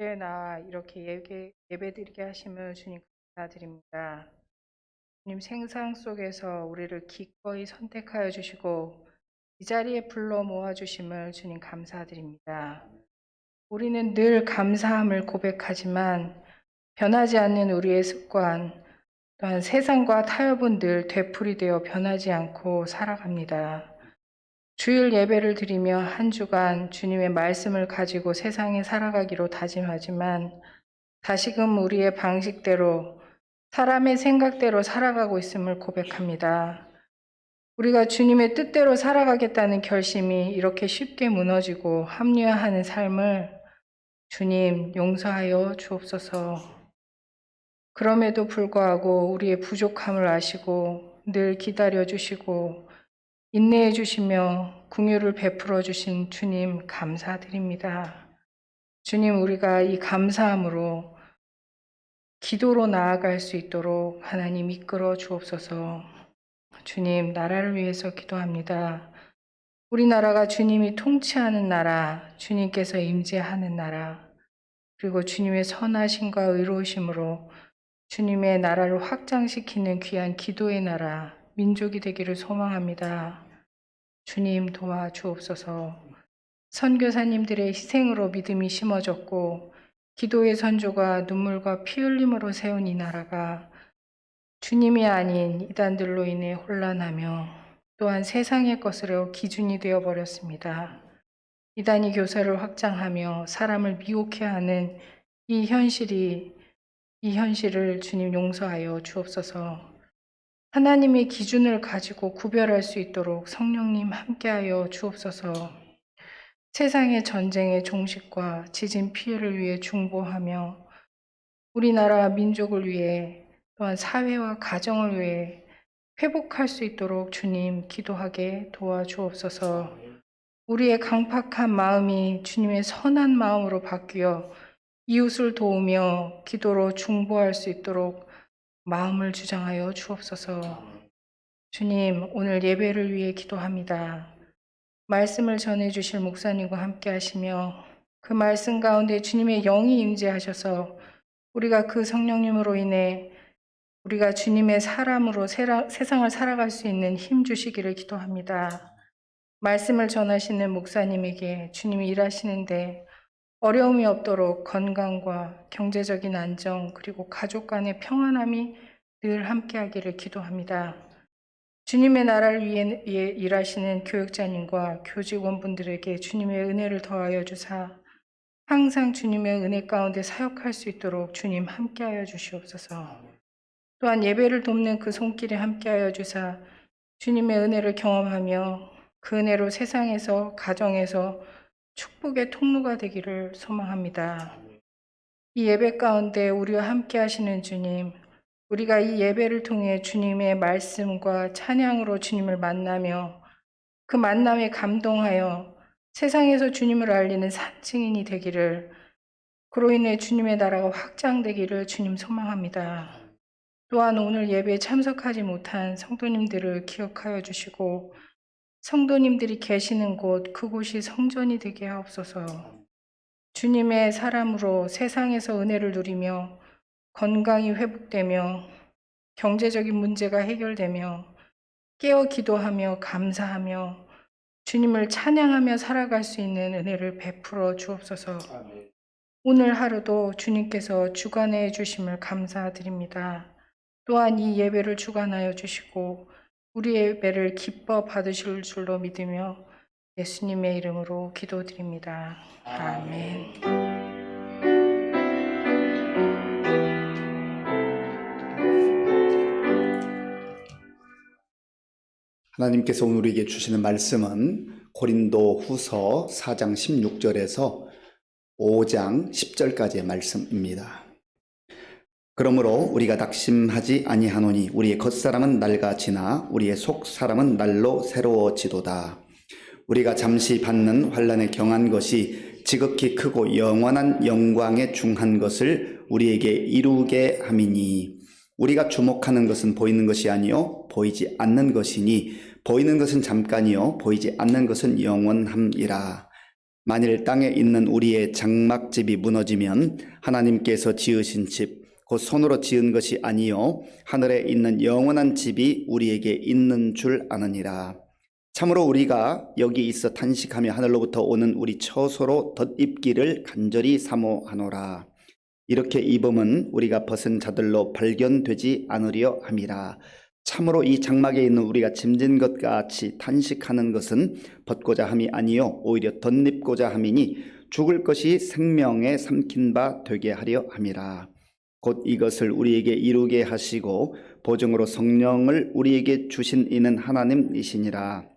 나 이렇게 예배드리게 하심을 주님 감사드립니다. 주님 생상 속에서 우리를 기꺼이 선택하여 주시고 이 자리에 불러 모아 주심을 주님 감사드립니다. 우리는 늘 감사함을 고백하지만 변하지 않는 우리의 습관, 또한 세상과 타협은 늘 되풀이되어 변하지 않고 살아갑니다. 주일 예배를 드리며 한 주간 주님의 말씀을 가지고 세상에 살아가기로 다짐하지만 다시금 우리의 방식대로 사람의 생각대로 살아가고 있음을 고백합니다. 우리가 주님의 뜻대로 살아가겠다는 결심이 이렇게 쉽게 무너지고 합리화하는 삶을 주님 용서하여 주옵소서. 그럼에도 불구하고 우리의 부족함을 아시고 늘 기다려 주시고 인내해 주시며 긍휼을 베풀어 주신 주님 감사드립니다. 주님, 우리가 이 감사함으로 기도로 나아갈 수 있도록 하나님 이끌어 주옵소서. 주님, 나라를 위해서 기도합니다. 우리나라가 주님이 통치하는 나라, 주님께서 임재하는 나라, 그리고 주님의 선하심과 의로우심으로 주님의 나라를 확장시키는 귀한 기도의 나라, 민족이 되기를 소망합니다. 주님 도와주옵소서. 선교사님들의 희생으로 믿음이 심어졌고 기도의 선조가 눈물과 피 흘림으로 세운 이 나라가 주님이 아닌 이단들로 인해 혼란하며 또한 세상의 것으로 기준이 되어버렸습니다. 이단이 교사를 확장하며 사람을 미혹해 하는 이 현실을 주님 용서하여 주옵소서. 하나님의 기준을 가지고 구별할 수 있도록 성령님 함께하여 주옵소서. 세상의 전쟁의 종식과 지진 피해를 위해 중보하며 우리나라 민족을 위해 또한 사회와 가정을 위해 회복할 수 있도록 주님 기도하게 도와주옵소서. 우리의 강팍한 마음이 주님의 선한 마음으로 바뀌어 이웃을 도우며 기도로 중보할 수 있도록 마음을 주장하여 주옵소서. 주님, 오늘 예배를 위해 기도합니다. 말씀을 전해주실 목사님과 함께 하시며 그 말씀 가운데 주님의 영이 임재하셔서 우리가 그 성령님으로 인해 우리가 주님의 사람으로 세상을 살아갈 수 있는 힘 주시기를 기도합니다. 말씀을 전하시는 목사님에게 주님이 일하시는데 어려움이 없도록 건강과 경제적인 안정 그리고 가족 간의 평안함이 늘 함께하기를 기도합니다. 주님의 나라를 위해 일하시는 교육자님과 교직원분들에게 주님의 은혜를 더하여 주사 항상 주님의 은혜 가운데 사역할 수 있도록 주님 함께하여 주시옵소서. 또한 예배를 돕는 그 손길에 함께하여 주사 주님의 은혜를 경험하며 그 은혜로 세상에서 가정에서 축복의 통로가 되기를 소망합니다. 이 예배 가운데 우리와 함께 하시는 주님, 우리가 이 예배를 통해 주님의 말씀과 찬양으로 주님을 만나며 그 만남에 감동하여 세상에서 주님을 알리는 산증인이 되기를, 그로 인해 주님의 나라가 확장되기를 주님 소망합니다. 또한 오늘 예배에 참석하지 못한 성도님들을 기억하여 주시고 성도님들이 계시는 곳, 그곳이 성전이 되게 하옵소서. 주님의 사람으로 세상에서 은혜를 누리며 건강이 회복되며 경제적인 문제가 해결되며 깨어 기도하며 감사하며 주님을 찬양하며 살아갈 수 있는 은혜를 베풀어 주옵소서. 오늘 하루도 주님께서 주관해 주심을 감사드립니다. 또한 이 예배를 주관하여 주시고 우리의 예배를 기뻐 받으실 줄로 믿으며 예수님의 이름으로 기도드립니다. 아멘. 하나님께서 오늘 우리에게 주시는 말씀은 고린도 후서 4장 16절에서 5장 10절까지의 말씀입니다. 그러므로 우리가 낙심하지 아니하노니 우리의 겉사람은 날과 지나 우리의 속사람은 날로 새로워지도다. 우리가 잠시 받는 환난에 경한 것이 지극히 크고 영원한 영광에 중한 것을 우리에게 이루게 함이니 우리가 주목하는 것은 보이는 것이 아니요 보이지 않는 것이니 보이는 것은 잠깐이요 보이지 않는 것은 영원함이라. 만일 땅에 있는 우리의 장막집이 무너지면 하나님께서 지으신 집 곧 손으로 지은 것이 아니요 하늘에 있는 영원한 집이 우리에게 있는 줄 아느니라. 참으로 우리가 여기 있어 탄식하며 하늘로부터 오는 우리 처소로 덧입기를 간절히 사모하노라. 이렇게 입음은 우리가 벗은 자들로 발견되지 않으려 함이라. 참으로 이 장막에 있는 우리가 짐진 것 같이 탄식하는 것은 벗고자 함이 아니요 오히려 덧입고자 함이니 죽을 것이 생명에 삼킨 바 되게 하려 함이라. 곧 이것을 우리에게 이루게 하시고 보증으로 성령을 우리에게 주신 이는 하나님이시니라.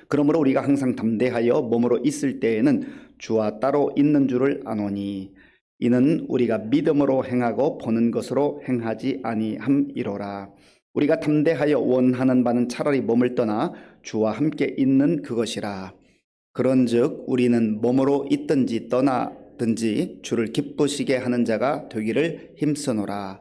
그러므로 우리가 항상 담대하여 몸으로 있을 때에는 주와 따로 있는 줄을 아노니 이는 우리가 믿음으로 행하고 보는 것으로 행하지 아니함이로라. 우리가 담대하여 원하는 바는 차라리 몸을 떠나 주와 함께 있는 그것이라. 그런즉 우리는 몸으로 있든지 떠나든지 주를 기쁘시게 하는 자가 되기를 힘쓰노라.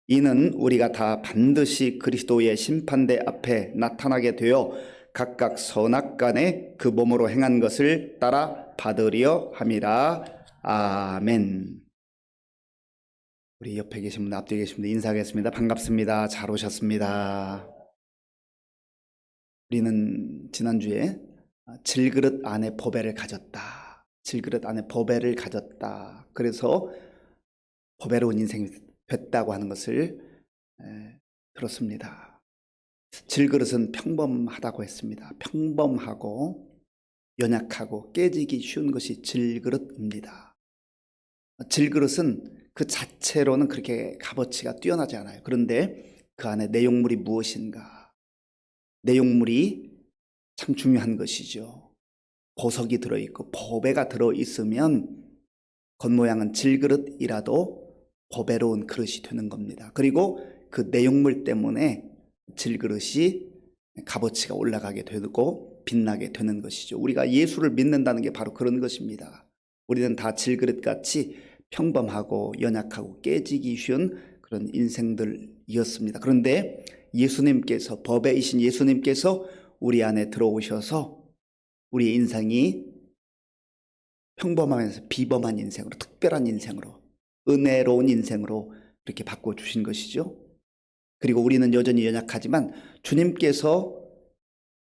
이는 우리가 다 반드시 그리스도의 심판대 앞에 나타나게 되어 각각 선악간에 그 몸으로 행한 것을 따라 받으려 함이라. 아멘. 우리 옆에 계신 분, 앞뒤에 계신 분 인사하겠습니다. 반갑습니다. 잘 오셨습니다. 우리는 지난주에 질그릇 안에 보배를 가졌다. 질그릇 안에 보배를 가졌다. 그래서 보배로운 인생이 됐다고 하는 것을 들었습니다. 질그릇은 평범하다고 했습니다. 평범하고 연약하고 깨지기 쉬운 것이 질그릇입니다. 질그릇은 그 자체로는 그렇게 값어치가 뛰어나지 않아요. 그런데 그 안에 내용물이 무엇인가? 내용물이 참 중요한 것이죠. 보석이 들어있고 보배가 들어있으면 겉모양은 질그릇이라도 보배로운 그릇이 되는 겁니다. 그리고 그 내용물 때문에 질그릇이 값어치가 올라가게 되고 빛나게 되는 것이죠. 우리가 예수를 믿는다는 게 바로 그런 것입니다. 우리는 다 질그릇같이 평범하고 연약하고 깨지기 쉬운 그런 인생들이었습니다. 그런데 예수님께서, 보배이신 예수님께서 우리 안에 들어오셔서 우리 인생이 평범하면서 비범한 인생으로, 특별한 인생으로, 은혜로운 인생으로 이렇게 바꿔주신 것이죠. 그리고 우리는 여전히 연약하지만 주님께서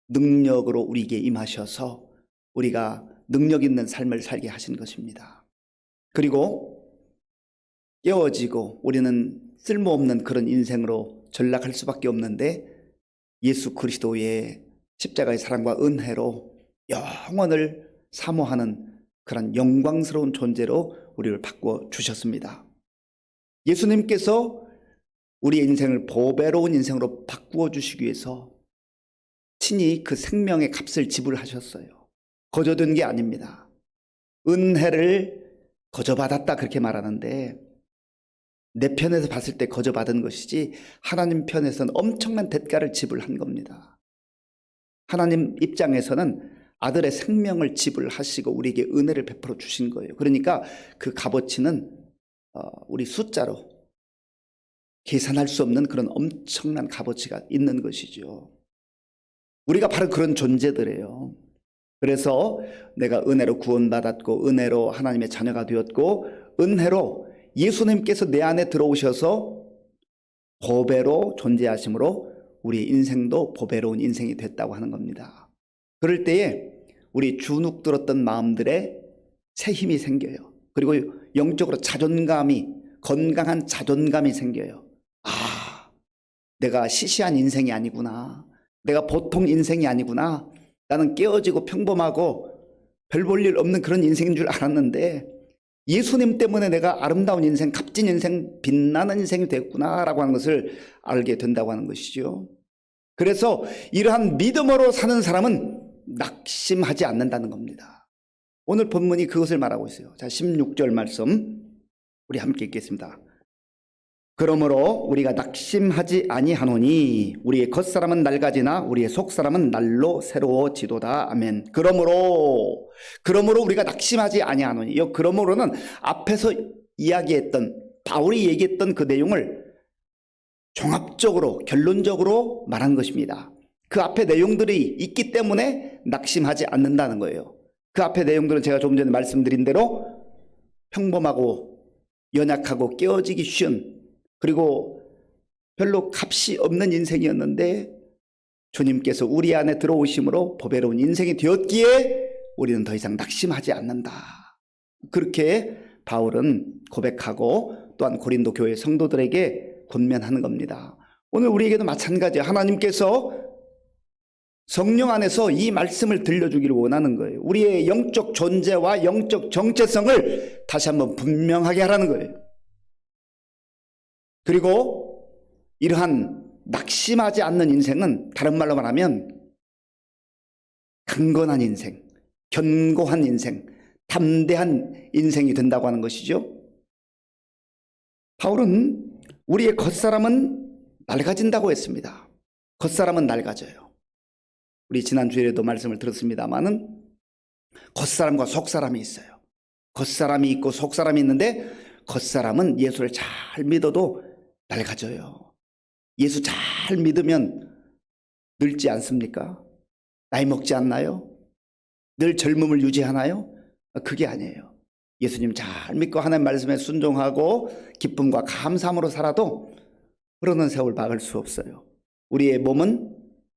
능력으로 우리에게 임하셔서 우리가 능력 있는 삶을 살게 하신 것입니다. 그리고 깨어지고 우리는 쓸모없는 그런 인생으로 전락할 수밖에 없는데 예수 그리스도의 십자가의 사랑과 은혜로 영원을 사모하는 그런 영광스러운 존재로 우리를 바꿔 주셨습니다. 예수님께서 우리의 인생을 보배로운 인생으로 바꾸어 주시기 위해서 친히 그 생명의 값을 지불하셨어요. 거저된 게 아닙니다. 은혜를 거저받았다 그렇게 말하는데 내 편에서 봤을 때 거저받은 것이지 하나님 편에서는 엄청난 대가를 지불한 겁니다. 하나님 입장에서는 아들의 생명을 지불하시고 우리에게 은혜를 베풀어 주신 거예요. 그러니까 그 값어치는 우리 숫자로 계산할 수 없는 그런 엄청난 값어치가 있는 것이죠. 우리가 바로 그런 존재들이에요. 그래서 내가 은혜로 구원받았고 은혜로 하나님의 자녀가 되었고 은혜로 예수님께서 내 안에 들어오셔서 보배로 존재하심으로 우리 인생도 보배로운 인생이 됐다고 하는 겁니다. 그럴 때에 우리 주눅 들었던 마음들에 새 힘이 생겨요. 그리고 영적으로 자존감이, 건강한 자존감이 생겨요. 아, 내가 시시한 인생이 아니구나. 내가 보통 인생이 아니구나. 나는 깨어지고 평범하고 별 볼 일 없는 그런 인생인 줄 알았는데 예수님 때문에 내가 아름다운 인생, 값진 인생, 빛나는 인생이 됐구나라고 하는 것을 알게 된다고 하는 것이죠. 그래서 이러한 믿음으로 사는 사람은 낙심하지 않는다는 겁니다. 오늘 본문이 그것을 말하고 있어요. 자, 16절 말씀 우리 함께 읽겠습니다. 그러므로 우리가 낙심하지 아니하노니 우리의 겉사람은 낡아지나 우리의 속사람은 날로 새로워지도다. 아멘. 그러므로 우리가 낙심하지 아니하노니, 이 그러므로는 앞에서 이야기했던, 바울이 얘기했던 그 내용을 종합적으로 결론적으로 말한 것입니다. 그 앞에 내용들이 있기 때문에 낙심하지 않는다는 거예요. 그 앞에 내용들은 제가 조금 전에 말씀드린 대로 평범하고 연약하고 깨어지기 쉬운, 그리고 별로 값이 없는 인생이었는데 주님께서 우리 안에 들어오심으로 보배로운 인생이 되었기에 우리는 더 이상 낙심하지 않는다. 그렇게 바울은 고백하고 또한 고린도 교회 성도들에게 권면하는 겁니다. 오늘 우리에게도 마찬가지예요. 하나님께서 성령 안에서 이 말씀을 들려주기를 원하는 거예요. 우리의 영적 존재와 영적 정체성을 다시 한번 분명하게 하라는 거예요. 그리고 이러한 낙심하지 않는 인생은 다른 말로 말하면 강건한 인생, 견고한 인생, 담대한 인생이 된다고 하는 것이죠. 바울은 우리의 겉사람은 낡아진다고 했습니다. 겉사람은 낡아져요. 우리 지난주에도 말씀을 들었습니다마는 겉사람과 속사람이 있어요. 겉사람이 있고 속사람이 있는데 겉사람은 예수를 잘 믿어도 낡아져요. 예수 잘 믿으면 늙지 않습니까? 나이 먹지 않나요? 늘 젊음을 유지하나요? 그게 아니에요. 예수님 잘 믿고 하나님 말씀에 순종하고 기쁨과 감사함으로 살아도 흐르는 세월 막을 수 없어요. 우리의 몸은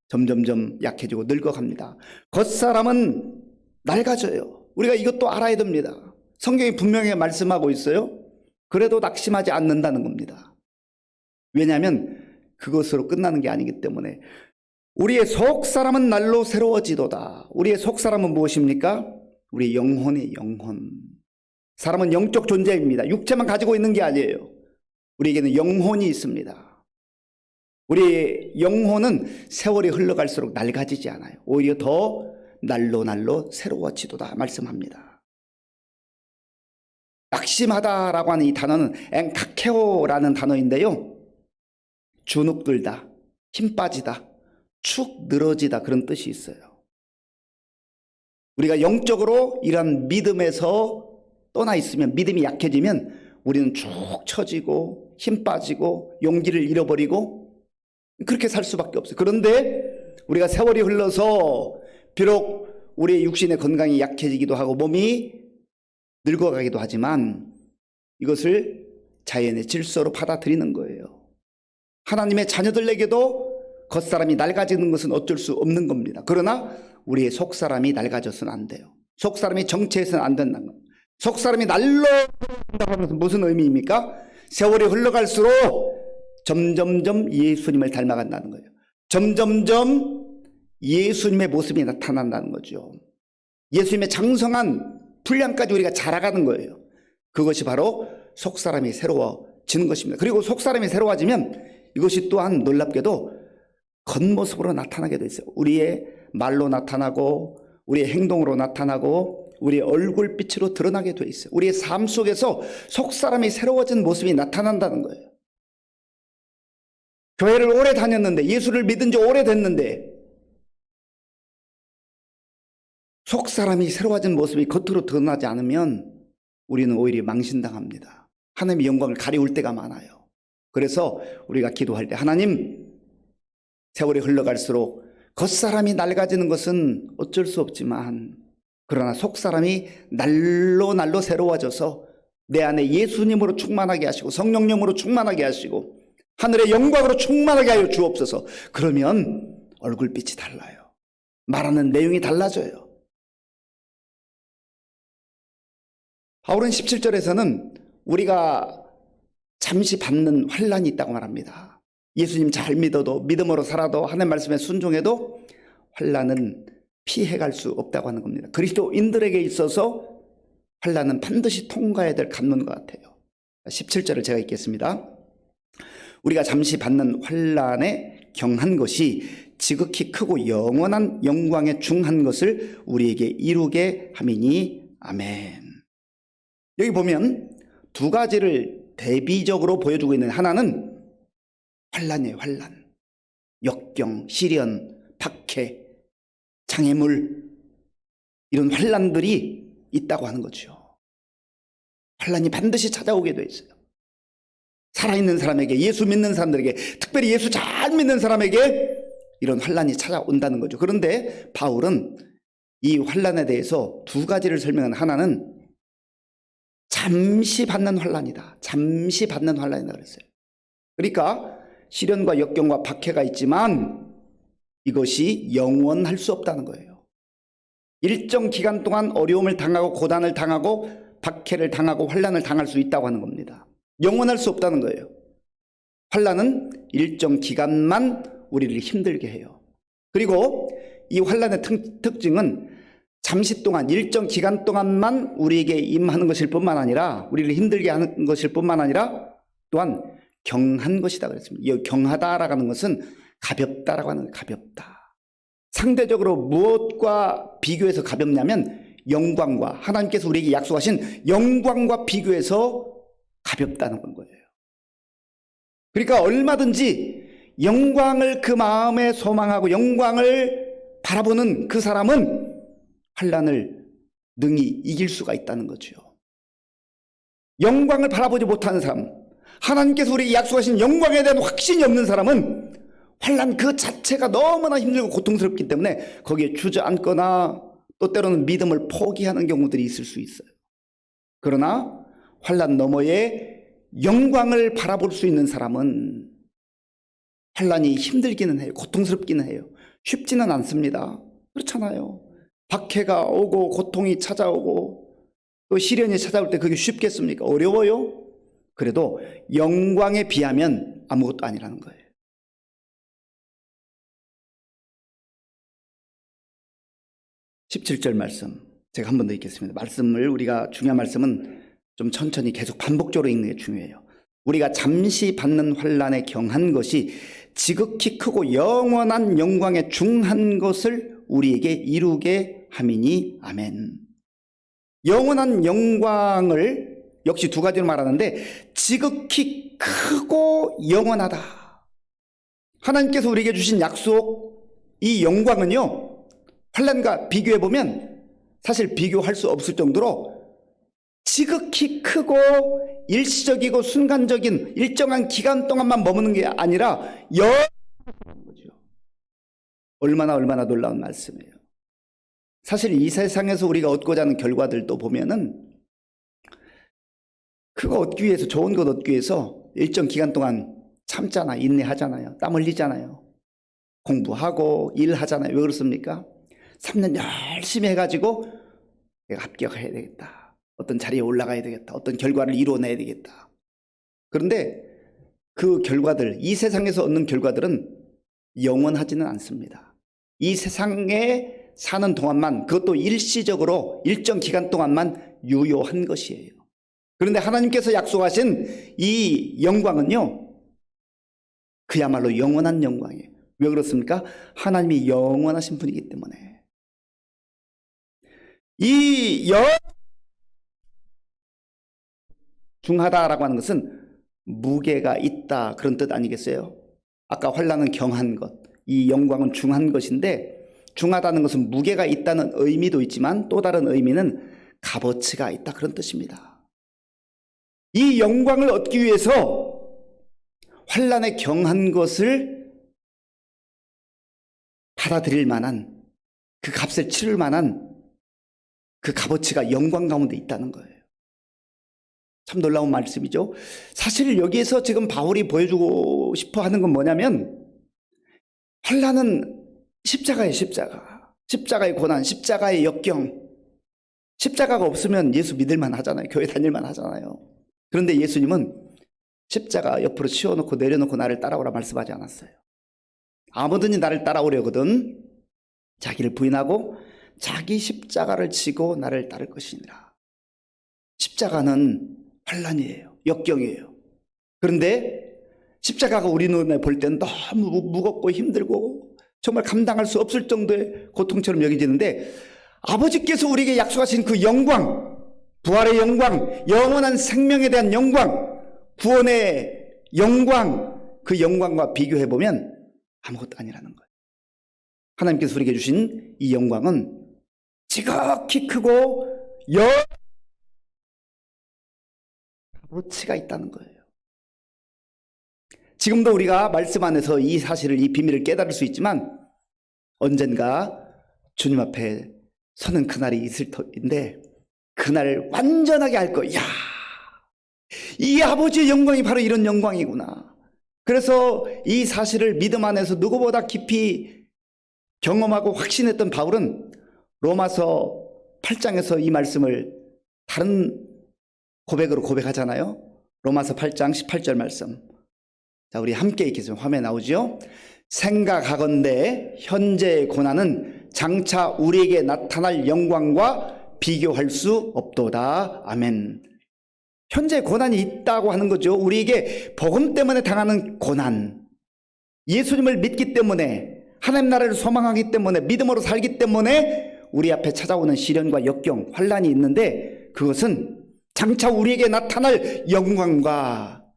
점점점 약해지고 늙어갑니다. 겉사람은 낡아져요. 우리가 이것도 알아야 됩니다. 성경이 분명히 말씀하고 있어요. 그래도 낙심하지 않는다는 겁니다. 왜냐하면 그것으로 끝나는 게 아니기 때문에. 우리의 속사람은 날로 새로워지도다. 우리의 속사람은 무엇입니까? 우리의 영혼의 영혼. 사람은 영적 존재입니다. 육체만 가지고 있는 게 아니에요. 우리에게는 영혼이 있습니다. 우리의 영혼은 세월이 흘러갈수록 낡아지지 않아요. 오히려 더 날로 새로워지도다 말씀합니다. 낙심하다라고 하는 이 단어는 엔카케오라는 단어인데요. 주눅들다, 힘 빠지다, 축 늘어지다, 그런 뜻이 있어요. 우리가 영적으로 이런 믿음에서 떠나 있으면, 믿음이 약해지면 우리는 축 처지고 힘 빠지고 용기를 잃어버리고 그렇게 살 수밖에 없어요. 그런데 우리가 세월이 흘러서 비록 우리의 육신의 건강이 약해지기도 하고 몸이 늙어가기도 하지만 이것을 자연의 질서로 받아들이는 거예요. 하나님의 자녀들에게도 겉사람이 낡아지는 것은 어쩔 수 없는 겁니다. 그러나 우리의 속사람이 낡아져서는 안 돼요. 속사람이 정체해서는 안 된다는 겁니다. 속사람이 날로 새로워진다고 하는 것은 무슨 의미입니까? 세월이 흘러갈수록 점점점 예수님을 닮아간다는 거예요. 점점점 예수님의 모습이 나타난다는 거죠. 예수님의 장성한 분량까지 우리가 자라가는 거예요. 그것이 바로 속사람이 새로워지는 것입니다. 그리고 속사람이 새로워지면 이것이 또한 놀랍게도 겉모습으로 나타나게 돼 있어요. 우리의 말로 나타나고 우리의 행동으로 나타나고 우리의 얼굴빛으로 드러나게 돼 있어요. 우리의 삶 속에서 속사람이 새로워진 모습이 나타난다는 거예요. 교회를 오래 다녔는데, 예수를 믿은 지 오래됐는데 속사람이 새로워진 모습이 겉으로 드러나지 않으면 우리는 오히려 망신당합니다. 하나님의 영광을 가리울 때가 많아요. 그래서 우리가 기도할 때, 하나님, 세월이 흘러갈수록 겉사람이 낡아지는 것은 어쩔 수 없지만 그러나 속사람이 날로 새로워져서 내 안에 예수님으로 충만하게 하시고 성령님으로 충만하게 하시고 하늘의 영광으로 충만하게 하여 주옵소서. 그러면 얼굴빛이 달라요. 말하는 내용이 달라져요. 바울은 17절에서는 우리가 잠시 받는 환난이 있다고 말합니다. 예수님 잘 믿어도, 믿음으로 살아도, 하나님 말씀에 순종해도 환난은 피해갈 수 없다고 하는 겁니다. 그리스도인들에게 있어서 환난은 반드시 통과해야 될 관문인 것 같아요. 17절을 제가 읽겠습니다. 우리가 잠시 받는 환난에 경한 것이 지극히 크고 영원한 영광에 중한 것을 우리에게 이루게 함이니 아멘. 여기 보면 두 가지를 대비적으로 보여주고 있는, 하나는 환난이에요. 환난, 역경, 시련, 박해, 장애물, 이런 환난들이 있다고 하는 거죠. 환난이 반드시 찾아오게 돼 있어요. 살아있는 사람에게, 예수 믿는 사람들에게, 특별히 예수 잘 믿는 사람에게 이런 환난이 찾아온다는 거죠. 그런데 바울은 이 환난에 대해서 두 가지를 설명한 하나는 잠시 받는 환난이다. 잠시 받는 환난이다 그랬어요. 그러니까 시련과 역경과 박해가 있지만 이것이 영원할 수 없다는 거예요. 일정 기간 동안 어려움을 당하고 고난을 당하고 박해를 당하고 환난을 당할 수 있다고 하는 겁니다. 영원할 수 없다는 거예요. 환난은 일정 기간만 우리를 힘들게 해요. 그리고 이 환난의 특징은 잠시 동안 일정 기간 동안만 우리에게 임하는 것일 뿐만 아니라 우리를 힘들게 하는 것일 뿐만 아니라 또한 경한 것이다 그랬습니다. 이 경하다라고 하는 것은 가볍다라고 하는 거예요. 가볍다. 상대적으로 무엇과 비교해서 가볍냐면 영광과 하나님께서 우리에게 약속하신 영광과 비교해서 가볍다는 거예요. 그러니까 얼마든지 영광을 그 마음에 소망하고 영광을 바라보는 그 사람은 환난을 능히 이길 수가 있다는 거죠. 영광을 바라보지 못하는 사람, 하나님께서 우리에게 약속하신 영광에 대한 확신이 없는 사람은 환난 그 자체가 너무나 힘들고 고통스럽기 때문에 거기에 주저앉거나 또 때로는 믿음을 포기하는 경우들이 있을 수 있어요. 그러나 환난 너머에 영광을 바라볼 수 있는 사람은 환난이 힘들기는 해요. 고통스럽기는 해요. 쉽지는 않습니다. 그렇잖아요. 박해가 오고 고통이 찾아오고 또 시련이 찾아올 때 그게 쉽겠습니까? 어려워요. 그래도 영광에 비하면 아무것도 아니라는 거예요. 17절 말씀 제가 한 번 더 읽겠습니다. 말씀을 우리가 중요한 말씀은 좀 천천히 계속 반복적으로 읽는 게 중요해요. 우리가 잠시 받는 환난에 경한 것이 지극히 크고 영원한 영광에 중한 것을 우리에게 이루게 함이니 아멘. 영원한 영광을 역시 두 가지로 말하는데 지극히 크고 영원하다. 하나님께서 우리에게 주신 약속, 이 영광은요 환난과 비교해보면 사실 비교할 수 없을 정도로 지극히 크고 일시적이고 순간적인 일정한 기간 동안만 머무는 게 아니라 영원한 거죠. 얼마나 놀라운 말씀이에요. 사실 이 세상에서 우리가 얻고자 하는 결과들도 보면은 그거 얻기 위해서, 좋은 것 얻기 위해서 일정 기간 동안 참잖아, 인내하잖아요. 땀 흘리잖아요. 공부하고 일하잖아요. 왜 그렇습니까? 3년 열심히 해가지고 내가 합격해야 되겠다. 어떤 자리에 올라가야 되겠다. 어떤 결과를 이루어내야 되겠다. 그런데 그 결과들, 이 세상에서 얻는 결과들은 영원하지는 않습니다. 이 세상에 사는 동안만, 그것도 일시적으로 일정 기간 동안만 유효한 것이에요. 그런데 하나님께서 약속하신 이 영광은요 그야말로 영원한 영광이에요. 왜 그렇습니까? 하나님이 영원하신 분이기 때문에. 이 중하다라고 하는 것은 무게가 있다 그런 뜻 아니겠어요? 아까 환난은 경한 것, 이 영광은 중한 것인데 중하다는 것은 무게가 있다는 의미도 있지만 또 다른 의미는 값어치가 있다 그런 뜻입니다. 이 영광을 얻기 위해서 환난에 경한 것을 받아들일 만한 그 값을 치를 만한 그 값어치가 영광 가운데 있다는 거예요. 참 놀라운 말씀이죠. 사실 여기에서 지금 바울이 보여주고 싶어 하는 건 뭐냐면 환난은 십자가예요. 십자가의 고난, 십자가의 역경. 십자가가 없으면 예수 믿을만 하잖아요. 교회 다닐만 하잖아요. 그런데 예수님은 십자가 옆으로 치워놓고 내려놓고 나를 따라오라 말씀하지 않았어요. 아무든지 나를 따라오려거든 자기를 부인하고 자기 십자가를 지고 나를 따를 것이니라. 십자가는 환난이에요. 역경이에요. 그런데 십자가가 우리 눈에 볼 때는 너무 무겁고 힘들고 정말 감당할 수 없을 정도의 고통처럼 여겨지는데 아버지께서 우리에게 약속하신 그 영광, 부활의 영광, 영원한 생명에 대한 영광, 구원의 영광, 그 영광과 비교해보면 아무것도 아니라는 거예요. 하나님께서 우리에게 주신 이 영광은 지극히 크고 값어치가 있다는 거예요. 지금도 우리가 말씀 안에서 이 사실을, 이 비밀을 깨달을 수 있지만 언젠가 주님 앞에 서는 그날이 있을 터인데 그날 완전하게 알 거야. 야, 이 아버지의 영광이 바로 이런 영광이구나. 그래서 이 사실을 믿음 안에서 누구보다 깊이 경험하고 확신했던 바울은 로마서 8장에서 이 말씀을 다른 고백으로 고백하잖아요. 로마서 8장 18절 말씀. 자, 우리 함께 읽겠습니다. 화면에 나오죠? 생각하건대 현재의 고난은 장차 우리에게 나타날 영광과 비교할 수 없도다. 아멘. 현재 고난이 있다고 하는 거죠. 우리에게 복음 때문에 당하는 고난, 예수님을 믿기 때문에, 하나님 나라를 소망하기 때문에, 믿음으로 살기 때문에 우리 앞에 찾아오는 시련과 역경, 환난이 있는데 그것은 장차 우리에게 나타날 영광과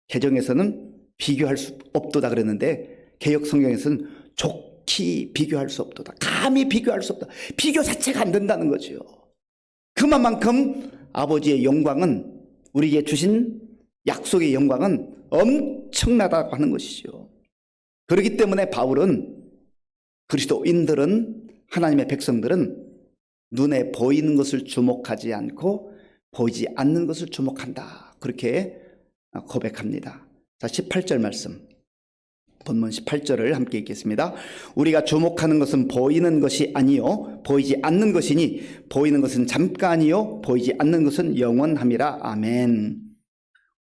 개정에서는 비교할 수 없도다 그랬는데 개역 성경에서는 좋게 비교할 수 없도다. 감히 비교할 수 없다. 비교 자체가 안 된다는 거죠. 그만큼 아버지의 영광은, 우리에게 주신 약속의 영광은 엄청나다고 하는 것이죠. 그렇기 때문에 바울은, 그리스도인들은, 하나님의 백성들은 눈에 보이는 것을 주목하지 않고 보이지 않는 것을 주목한다. 그렇게 고백합니다. 자, 18절 말씀, 본문 18절을 함께 읽겠습니다. 우리가 주목하는 것은 보이는 것이 아니요 보이지 않는 것이니 보이는 것은 잠깐이요 보이지 않는 것은 영원함이라. 아멘.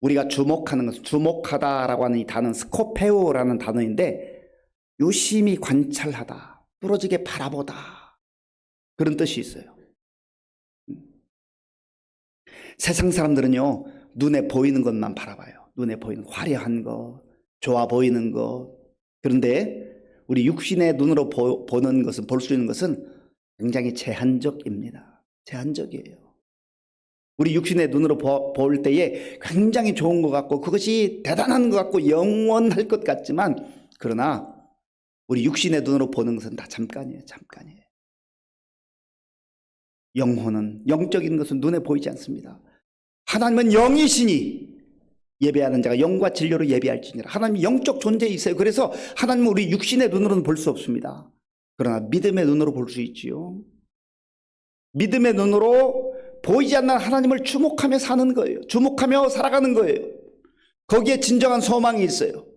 우리가 주목하는 것은, 주목하다라고 하는 이 단어는 스코페오라는 단어인데 유심히 관찰하다, 뚫어지게 바라보다, 그런 뜻이 있어요. 세상 사람들은요, 눈에 보이는 것만 바라봐요. 눈에 보이는 화려한 것, 좋아 보이는 것. 그런데 우리 육신의 눈으로 보는 것은, 볼 수 있는 것은 굉장히 제한적입니다. 제한적이에요. 우리 육신의 눈으로 볼 때에 굉장히 좋은 것 같고 그것이 대단한 것 같고 영원할 것 같지만, 그러나 우리 육신의 눈으로 보는 것은 다 잠깐이에요. 잠깐이에요. 영혼은, 영적인 것은 눈에 보이지 않습니다. 하나님은 영이시니 예배하는 자가 영과 진료로 예배할지니라. 하나님이 영적 존재에 있어요. 그래서 하나님은 우리 육신의 눈으로는 볼 수 없습니다. 그러나 믿음의 눈으로 볼 수 있지요. 믿음의 눈으로 보이지 않는 하나님을 주목하며 사는 거예요. 주목하며 살아가는 거예요. 거기에 진정한 소망이 있어요.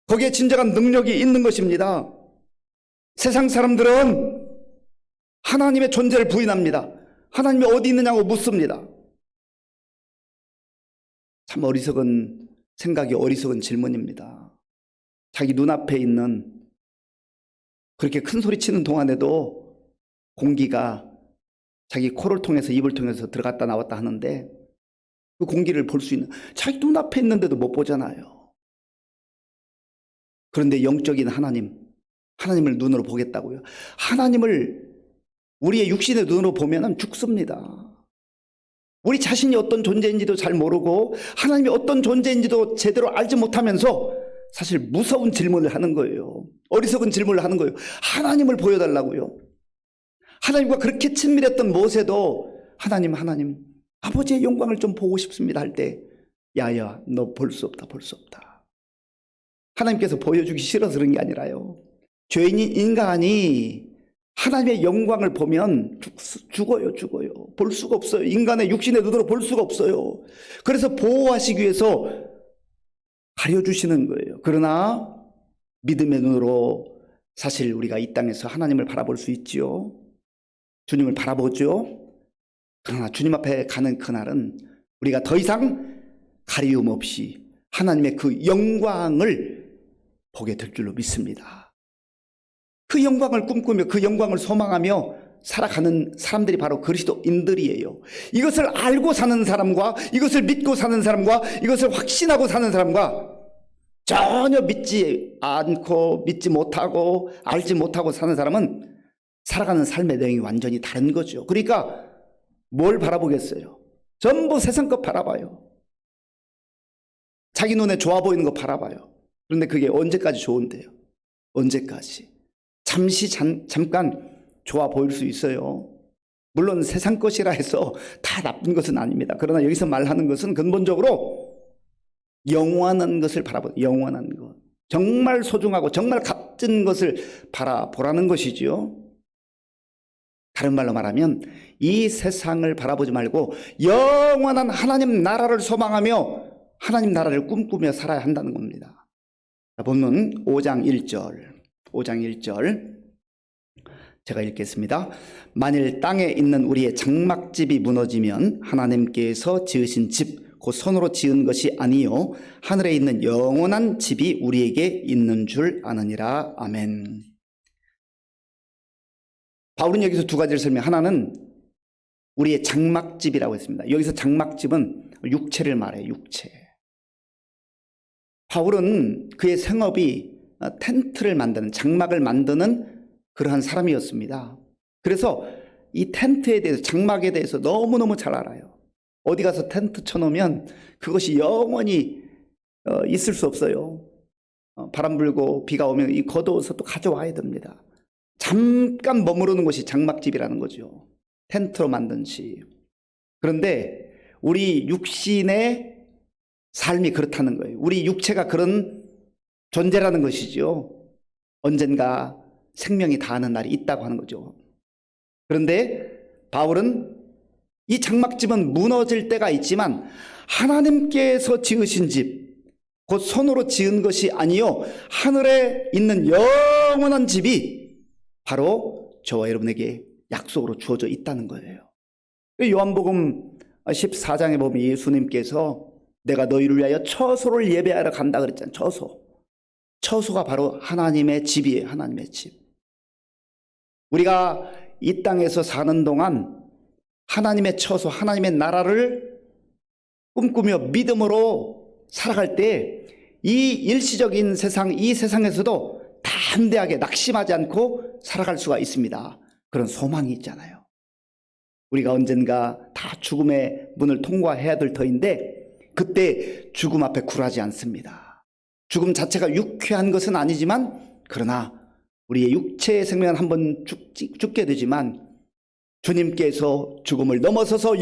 거기에 진정한 능력이 있는 것입니다. 세상 사람들은 하나님의 존재를 부인합니다. 하나님이 어디 있느냐고 묻습니다. 참 어리석은 생각이, 어리석은 질문입니다. 자기 눈앞에 있는, 그렇게 큰 소리 치는 동안에도 공기가 자기 코를 통해서, 입을 통해서 들어갔다 나왔다 하는데 그 공기를 볼 수 있는, 자기 눈앞에 있는데도 못 보잖아요. 그런데 영적인 하나님을 눈으로 보겠다고요? 하나님을 우리의 육신의 눈으로 보면은 죽습니다. 우리 자신이 어떤 존재인지도 잘 모르고 하나님이 어떤 존재인지도 제대로 알지 못하면서 사실 무서운 질문을 하는 거예요. 어리석은 질문을 하는 거예요. 하나님을 보여달라고요. 하나님과 그렇게 친밀했던 모세도 하나님 아버지의 영광을 좀 보고 싶습니다 할 때, 야야 너 볼 수 없다, 볼 수 없다. 하나님께서 보여주기 싫어서 그런 게 아니라요, 죄인인 인간이 하나님의 영광을 보면 죽어요. 볼 수가 없어요. 인간의 육신의 눈으로 볼 수가 없어요. 그래서 보호하시기 위해서 가려주시는 거예요. 그러나 믿음의 눈으로 사실 우리가 이 땅에서 하나님을 바라볼 수 있지요. 주님을 바라보죠. 그러나 주님 앞에 가는 그날은 우리가 더 이상 가리움 없이 하나님의 그 영광을 보게 될 줄로 믿습니다. 그 영광을 꿈꾸며 그 영광을 소망하며 살아가는 사람들이 바로 그리스도인들이에요. 이것을 알고 사는 사람과, 이것을 믿고 사는 사람과, 이것을 확신하고 사는 사람과 전혀 믿지 않고, 믿지 못하고, 알지 못하고 사는 사람은 살아가는 삶의 내용이 완전히 다른 거죠. 그러니까 뭘 바라보겠어요? 전부 세상 것 바라봐요. 자기 눈에 좋아 보이는 거 바라봐요. 그런데 그게 언제까지 좋은데요? 언제까지? 잠시 잠깐 좋아 보일 수 있어요. 물론 세상 것이라 해서 다 나쁜 것은 아닙니다. 그러나 여기서 말하는 것은 근본적으로 영원한 것을 바라보는, 영원한 것, 정말 소중하고 정말 값진 것을 바라보라는 것이지요. 다른 말로 말하면 이 세상을 바라보지 말고 영원한 하나님 나라를 소망하며 하나님 나라를 꿈꾸며 살아야 한다는 겁니다. 본문 5장 1절 제가 읽겠습니다. 만일 땅에 있는 우리의 장막집이 무너지면 하나님께서 지으신 집 곧 손으로 지은 것이 아니요 하늘에 있는 영원한 집이 우리에게 있는 줄 아느니라. 아멘. 바울은 여기서 두 가지를 설명. 하나는 우리의 장막집이라고 했습니다. 여기서 장막집은 육체를 말해요. 육체. 바울은 그의 생업이 텐트를 만드는, 장막을 만드는 그러한 사람이었습니다. 그래서 이 텐트에 대해서, 장막에 대해서 너무너무 잘 알아요. 어디 가서 텐트 쳐놓으면 그것이 영원히 있을 수 없어요. 바람 불고 비가 오면 이 걷어서 또 가져와야 됩니다. 잠깐 머무르는 곳이 장막집이라는 거죠. 텐트로 만든 집. 그런데 우리 육신의 삶이 그렇다는 거예요. 우리 육체가 그런 존재라는 것이죠. 언젠가 생명이 다하는 날이 있다고 하는 거죠. 그런데 바울은 이 장막집은 무너질 때가 있지만 하나님께서 지으신 집, 곧 손으로 지은 것이 아니요 하늘에 있는 영원한 집이 바로 저와 여러분에게 약속으로 주어져 있다는 거예요. 요한복음 14장에 보면 예수님께서 내가 너희를 위하여 처소를 예배하러 간다 그랬잖아요. 처소가 바로 하나님의 집이에요. 하나님의 집. 우리가 이 땅에서 사는 동안 하나님의 처소, 하나님의 나라를 꿈꾸며 믿음으로 살아갈 때 이 일시적인 세상, 이 세상에서도 담대하게 낙심하지 않고 살아갈 수가 있습니다. 그런 소망이 있잖아요. 우리가 언젠가 다 죽음의 문을 통과해야 될 터인데 그때 죽음 앞에 굴하지 않습니다. 죽음 자체가 유쾌한 것은 아니지만 그러나 우리의 육체의 생명은 한번 죽게 되지만 주님께서 죽음을 넘어서서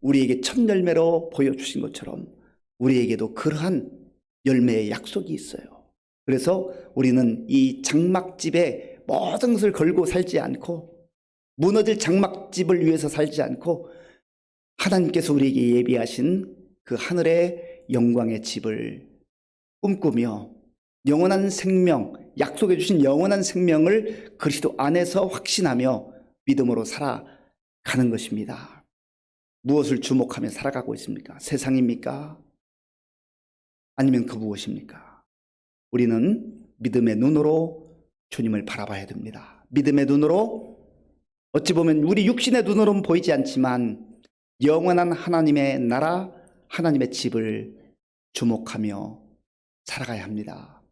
우리에게 첫 열매로 보여주신 것처럼 우리에게도 그러한 열매의 약속이 있어요. 그래서 우리는 이 장막집에 모든 것을 걸고 살지 않고 무너질 장막집을 위해서 살지 않고 하나님께서 우리에게 예비하신 그 하늘의 영광의 집을 꿈꾸며 영원한 생명, 약속해 주신 영원한 생명을 그리스도 안에서 확신하며 믿음으로 살아가는 것입니다. 무엇을 주목하며 살아가고 있습니까? 세상입니까? 아니면 그 무엇입니까? 우리는 믿음의 눈으로 주님을 바라봐야 됩니다. 믿음의 눈으로 어찌 보면 우리 육신의 눈으로는 보이지 않지만 영원한 하나님의 나라, 하나님의 집을 주목하며 살아가야 합니다.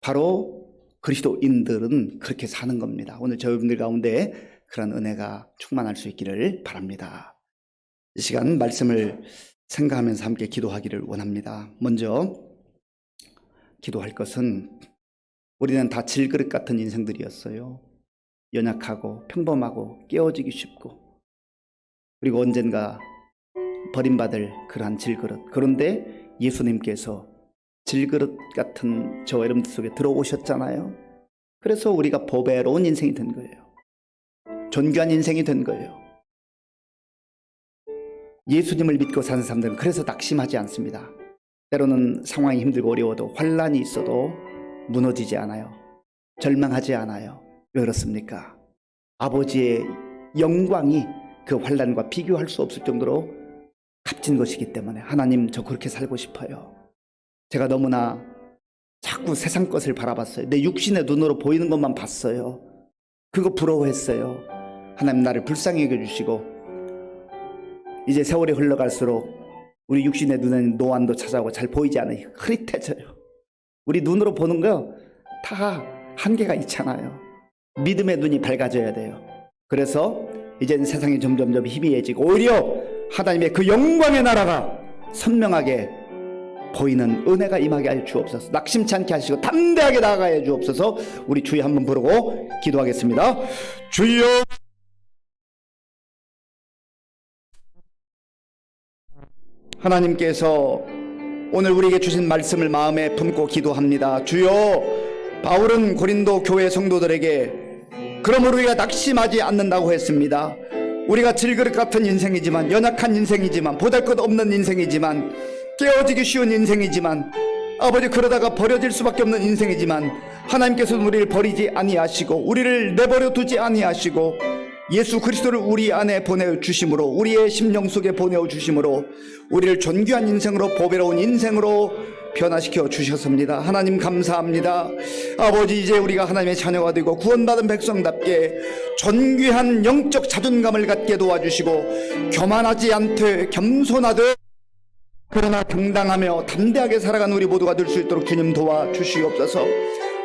바로 그리스도인들은 그렇게 사는 겁니다. 오늘 저희분들 가운데 그런 은혜가 충만할 수 있기를 바랍니다. 이 시간 말씀을 생각하면서 함께 기도하기를 원합니다. 먼저 기도할 것은 우리는 다 질그릇 같은 인생들이었어요. 연약하고 평범하고 깨어지기 쉽고 그리고 언젠가 버림받을 그러한 질그릇. 그런데 예수님께서 질그릇 같은 저와 여러분들 속에 들어오셨잖아요. 그래서 우리가 보배로운 인생이 된 거예요. 존귀한 인생이 된 거예요. 예수님을 믿고 사는 사람들은 그래서 낙심하지 않습니다. 때로는 상황이 힘들고 어려워도 환난이 있어도 무너지지 않아요. 절망하지 않아요. 왜 그렇습니까? 아버지의 영광이 그 환난과 비교할 수 없을 정도로 값진 것이기 때문에 하나님 저 그렇게 살고 싶어요. 제가 너무나 자꾸 세상 것을 바라봤어요. 내 육신의 눈으로 보이는 것만 봤어요. 그거 부러워했어요. 하나님 나를 불쌍히 여겨주시고 이제 세월이 흘러갈수록 우리 육신의 눈에는 노안도 찾아오고 잘 보이지 않아요. 흐릿해져요. 우리 눈으로 보는 거 다 한계가 있잖아요. 믿음의 눈이 밝아져야 돼요. 그래서 이제는 세상이 점점점 희미해지고 오히려 하나님의 그 영광의 나라가 선명하게 보이는 은혜가 임하게 할 주옵소서. 낙심치 않게 하시고 담대하게 나아가야 주옵소서. 우리 주여 한번 부르고 기도하겠습니다. 주여 하나님께서 오늘 우리에게 주신 말씀을 마음에 품고 기도합니다. 주여 바울은 고린도 교회 성도들에게 그러므로 우리가 낙심하지 않는다고 했습니다. 우리가 질그릇 같은 인생이지만, 연약한 인생이지만, 보잘것없는 인생이지만, 깨어지기 쉬운 인생이지만, 아버지 그러다가 버려질 수밖에 없는 인생이지만, 하나님께서는 우리를 버리지 아니하시고 우리를 내버려 두지 아니하시고 예수 그리스도를 우리 안에 보내주심으로, 우리의 심령 속에 보내주심으로 우리를 존귀한 인생으로, 보배로운 인생으로 변화시켜 주셨습니다. 하나님 감사합니다. 아버지, 이제 우리가 하나님의 자녀가 되고 구원받은 백성답게 존귀한 영적 자존감을 갖게 도와주시고, 교만하지 않되 겸손하되 그러나 당당하며 담대하게 살아가는 우리 모두가 될 수 있도록 주님 도와주시옵소서.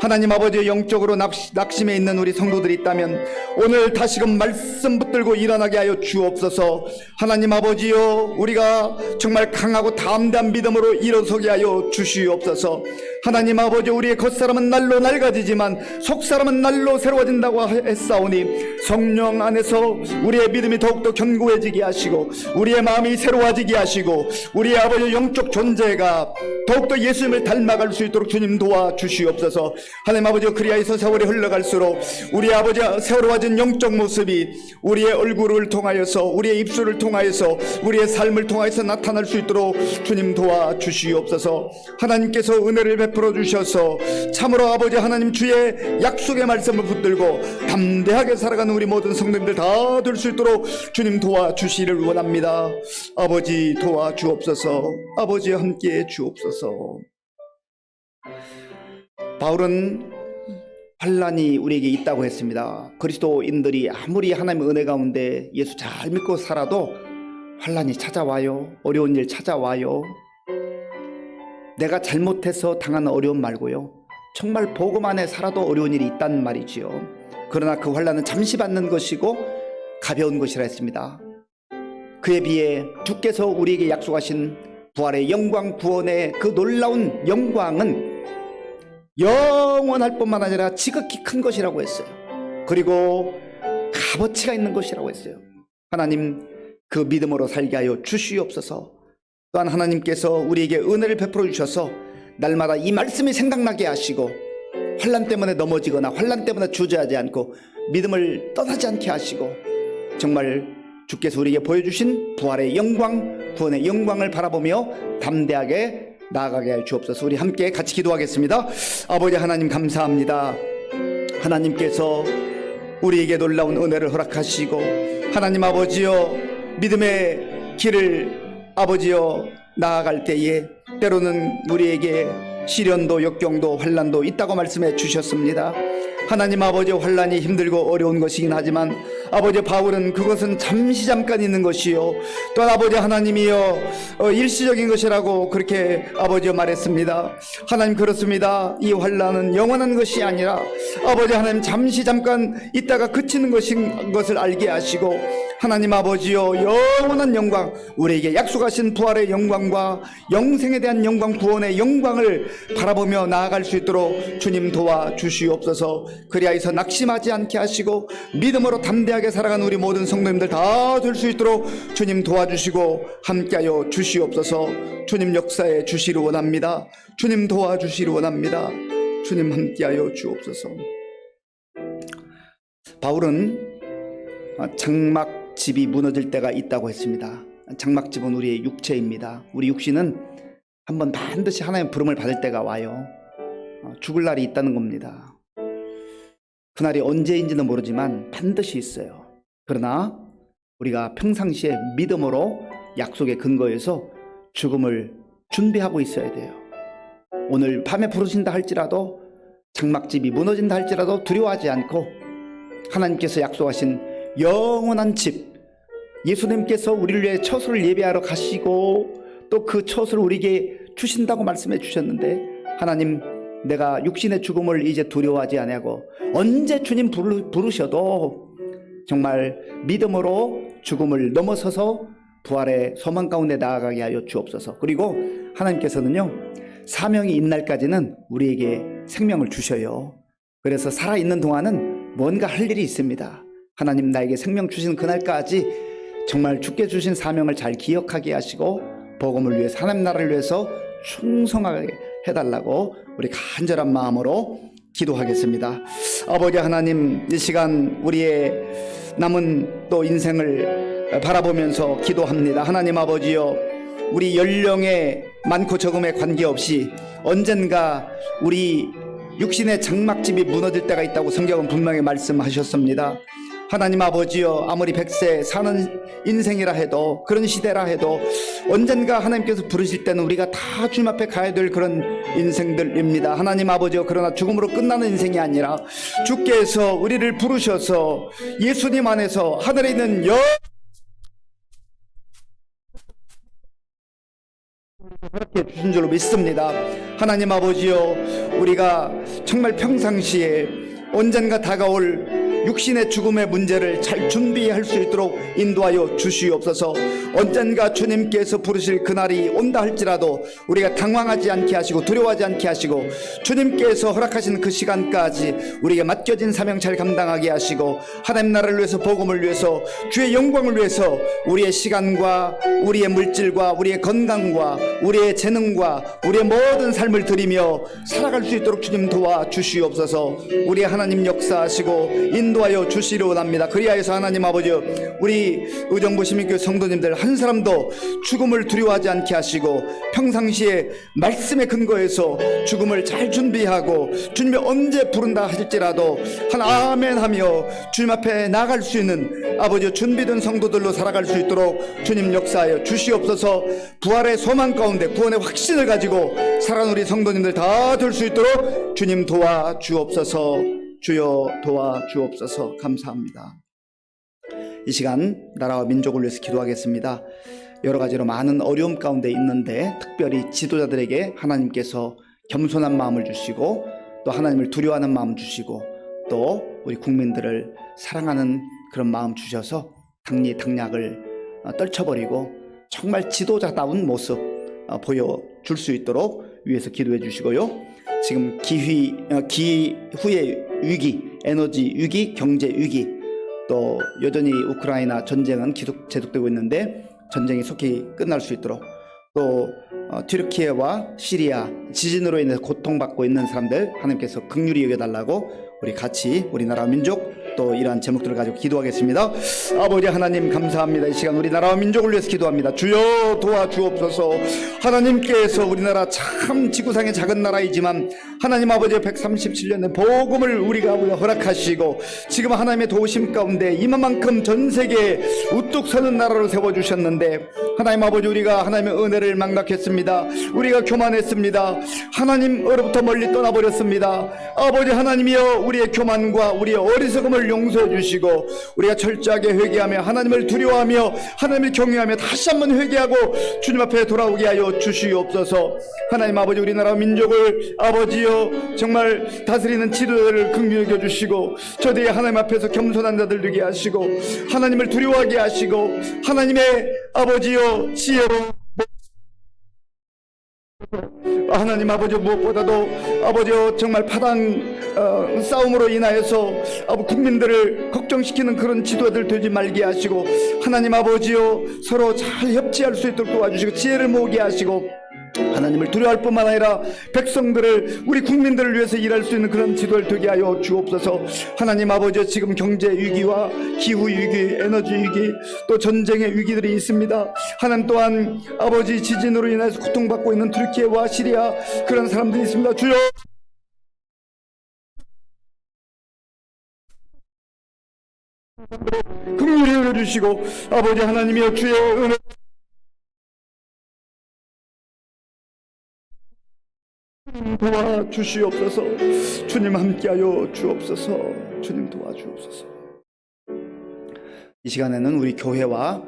하나님 아버지, 영적으로 낙심해 있는 우리 성도들이 있다면 오늘 다시금 말씀 붙들고 일어나게 하여 주옵소서. 하나님 아버지요, 우리가 정말 강하고 담대한 믿음으로 일어서게 하여 주시옵소서. 하나님 아버지, 우리의 겉사람은 날로 낡아지지만 속사람은 날로 새로워진다고 했사오니 성령 안에서 우리의 믿음이 더욱더 견고해지게 하시고 우리의 마음이 새로워지게 하시고 우리의 아버지 영적 존재가 더욱더 예수님을 닮아갈 수 있도록 주님 도와주시옵소서. 하나님 아버지, 그리하여서 세월이 흘러갈수록 우리 아버지 새로워진 영적 모습이 우리의 얼굴을 통하여서, 우리의 입술을 통하여서, 우리의 삶을 통하여서 나타날 수 있도록 주님 도와주시옵소서. 하나님께서 은혜를 베풀어 주셔서 참으로 아버지 하나님 주의 약속의 말씀을 붙들고 담대하게 살아가는 우리 모든 성도님들 다 될 수 있도록 주님 도와주시기를 원합니다. 아버지 도와주옵소서. 아버지 함께해 주옵소서. 바울은 환난이 우리에게 있다고 했습니다. 그리스도인들이 아무리 하나님의 은혜 가운데 예수 잘 믿고 살아도 환난이 찾아와요. 어려운 일 찾아와요. 내가 잘못해서 당하는 어려움 말고요, 정말 복음 안에 살아도 어려운 일이 있단 말이지요. 그러나 그 환난은 잠시 받는 것이고 가벼운 것이라 했습니다. 그에 비해 주께서 우리에게 약속하신 부활의 영광, 구원의 그 놀라운 영광은 영원할 뿐만 아니라 지극히 큰 것이라고 했어요. 그리고 값어치가 있는 것이라고 했어요. 하나님, 그 믿음으로 살게 하여 주시옵소서. 또한 하나님께서 우리에게 은혜를 베풀어 주셔서 날마다 이 말씀이 생각나게 하시고 환난 때문에 넘어지거나 환난 때문에 주저하지 않고 믿음을 떠나지 않게 하시고 정말 주께서 우리에게 보여주신 부활의 영광, 구원의 영광을 바라보며 담대하게 나아가게 하여 주옵소서. 우리 함께 같이 기도하겠습니다. 아버지 하나님 감사합니다. 하나님께서 우리에게 놀라운 은혜를 허락하시고 하나님 아버지여, 믿음의 길을 아버지여 나아갈 때에 때로는 우리에게 시련도 역경도 환난도 있다고 말씀해 주셨습니다. 하나님 아버지, 환난이 힘들고 어려운 것이긴 하지만 아버지 바울은 그것은 잠깐 있는 것이요, 또 아버지 하나님이여 일시적인 것이라고 그렇게 아버지 말했습니다. 하나님 그렇습니다. 이 환난은 영원한 것이 아니라 아버지 하나님 잠깐 있다가 그치는 것인 것을 알게 하시고 하나님 아버지여, 영원한 영광, 우리에게 약속하신 부활의 영광과 영생에 대한 영광, 구원의 영광을 바라보며 나아갈 수 있도록 주님 도와주시옵소서. 그리하여서 낙심하지 않게 하시고 믿음으로 담대하게 살아가는 우리 모든 성도님들 다 될 수 있도록 주님 도와주시고 함께하여 주시옵소서. 주님 역사에 주시를 원합니다. 주님 도와주시를 원합니다. 주님 함께하여 주옵소서. 바울은 장막집이 무너질 때가 있다고 했습니다. 장막집은 우리의 육체입니다. 우리 육신은 한번 반드시 하나님의 부름을 받을 때가 와요. 죽을 날이 있다는 겁니다. 그날이 언제인지는 모르지만 반드시 있어요. 그러나 우리가 평상시에 믿음으로 약속의 근거에서 죽음을 준비하고 있어야 돼요. 오늘 밤에 부르신다 할지라도, 장막집이 무너진다 할지라도 두려워하지 않고 하나님께서 약속하신 영원한 집, 예수님께서 우리를 위해 처소를 예배하러 가시고 또 그 처소를 우리에게 주신다고 말씀해 주셨는데, 하나님, 내가 육신의 죽음을 이제 두려워하지 아니하고 언제 주님 부르셔도 정말 믿음으로 죽음을 넘어서서 부활의 소망 가운데 나아가게 하여 주옵소서. 그리고 하나님께서는요, 사명이 있는 날까지는 우리에게 생명을 주셔요. 그래서 살아있는 동안은 뭔가 할 일이 있습니다. 하나님, 나에게 생명 주신 그날까지 정말 주께 주신 사명을 잘 기억하게 하시고 복음을 위해서, 하나님 나라를 위해서 충성하게 해달라고 우리 간절한 마음으로 기도하겠습니다. 아버지 하나님, 이 시간 우리의 남은 또 인생을 바라보면서 기도합니다. 하나님 아버지여, 우리 연령에 많고 적음에 관계없이 언젠가 우리 육신의 장막집이 무너질 때가 있다고 성경은 분명히 말씀하셨습니다. 하나님 아버지여, 아무리 100세 사는 인생이라 해도, 그런 시대라 해도 언젠가 하나님께서 부르실 때는 우리가 다 주님 앞에 가야 될 그런 인생들입니다. 하나님 아버지여, 그러나 죽음으로 끝나는 인생이 아니라 주께서 우리를 부르셔서 예수님 안에서 하늘에 있는 그렇게 주신 줄로 믿습니다. 하나님 아버지여, 우리가 정말 평상시에 언젠가 다가올 육신의 죽음의 문제를 잘 준비할 수 있도록 인도하여 주시옵소서. 언젠가 주님께서 부르실 그날이 온다 할지라도 우리가 당황하지 않게 하시고 두려워하지 않게 하시고, 주님께서 허락하신 그 시간까지 우리에게 맡겨진 사명 잘 감당하게 하시고, 하나님 나라를 위해서, 복음을 위해서, 주의 영광을 위해서 우리의 시간과 우리의 물질과 우리의 건강과 우리의 재능과 우리의 모든 삶을 드리며 살아갈 수 있도록 주님 도와주시옵소서. 우리 하나님 역사하시고 인도하여 주시려 원합니다. 그리하여서 하나님 아버지, 우리 의정부 시민교회 성도님들 한 사람도 죽음을 두려워하지 않게 하시고, 평상시에 말씀에 근거해서 죽음을 잘 준비하고 주님이 언제 부른다 하실지라도 한 아멘 하며 주님 앞에 나갈 수 있는 아버지 준비된 성도들로 살아갈 수 있도록 주님 역사하여 주시옵소서. 부활의 소망 가운데 구원의 확신을 가지고 살아가는 우리 성도님들 다 될 수 있도록 주님 도와주옵소서. 주여 도와주옵소서. 감사합니다. 이 시간 나라와 민족을 위해서 기도하겠습니다. 여러 가지로 많은 어려움 가운데 있는데, 특별히 지도자들에게 하나님께서 겸손한 마음을 주시고, 또 하나님을 두려워하는 마음 주시고, 또 우리 국민들을 사랑하는 그런 마음 주셔서 당리당략을 떨쳐버리고 정말 지도자다운 모습 보여줄 수 있도록 위해서 기도해 주시고요. 지금 기후의 위기, 에너지 위기, 경제 위기, 또 여전히 우크라이나 전쟁은 계속되고 있는데 전쟁이 속히 끝날 수 있도록, 또 튀르키예와 시리아 지진으로 인해서 고통받고 있는 사람들 하나님께서 긍휼히 여겨달라고 우리 같이 우리나라 민족 또 이러한 제목들을 가지고 기도하겠습니다. 아버지 하나님 감사합니다. 이 시간 우리나라와 민족을 위해서 기도합니다. 주여 도와주옵소서. 하나님께서 우리나라 참 지구상의 작은 나라이지만 하나님 아버지 137년의 복음을 우리가 허락하시고, 지금 하나님의 도우심 가운데 이만큼 전 세계에 우뚝 서는 나라로 세워주셨는데, 하나님 아버지 우리가 하나님의 은혜를 망각했습니다. 우리가 교만했습니다. 하나님으로부터 멀리 떠나버렸습니다. 아버지 하나님이여, 우리의 교만과 우리의 어리석음을 용서해 주시고, 우리가 철저하게 회개하며 하나님을 두려워하며 하나님을 경외하며 다시 한번 회개하고 주님 앞에 돌아오게 하여 주시옵소서. 하나님 아버지 우리나라 민족을 아버지여 정말 다스리는 지도자를 긍휼히 여겨 주시고, 저들이 하나님 앞에서 겸손한 자들 되게 하시고, 하나님을 두려워하게 하시고, 하나님의 아버지여 지혜로 하나님 아버지 무엇보다도 아버지 정말 파당 싸움으로 인하여서 국민들을 걱정시키는 그런 지도자들 되지 말게 하시고, 하나님 아버지요 서로 잘 협치할 수 있도록 도와주시고 지혜를 모으게 하시고, 하나님을 두려워할 뿐만 아니라 백성들을, 우리 국민들을 위해서 일할 수 있는 그런 지도를 되게 하여 주옵소서. 하나님 아버지 지금 경제 위기와 기후 위기, 에너지 위기, 또 전쟁의 위기들이 있습니다. 하나님 또한 아버지 지진으로 인해서 고통받고 있는 튀르키예와 시리아 그런 사람들이 있습니다. 주여 긍휼히 여겨주시고, 아버지 하나님이여 주의 은혜 도와주시옵소서. 주님 함께하여 주옵소서. 주님 도와주옵소서. 이 시간에는 우리 교회와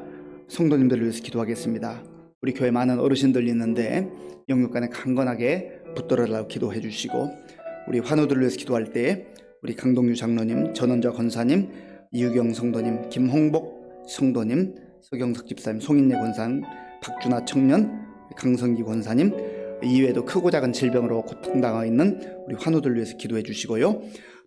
성도님들을 위해서 기도하겠습니다. 우리 교회 많은 어르신들 있는데 영육간에 강건하게 붙들어달라고 기도해 주시고, 우리 환우들을 위해서 기도할 때 우리 강동유 장로님, 전원자 권사님, 이유경 성도님, 김홍복 성도님, 서경석 집사님, 송인예 권사님, 박준하 청년, 강성기 권사님, 이외에도 크고 작은 질병으로 고통당하고 있는 우리 환우들을 위해서 기도해 주시고요.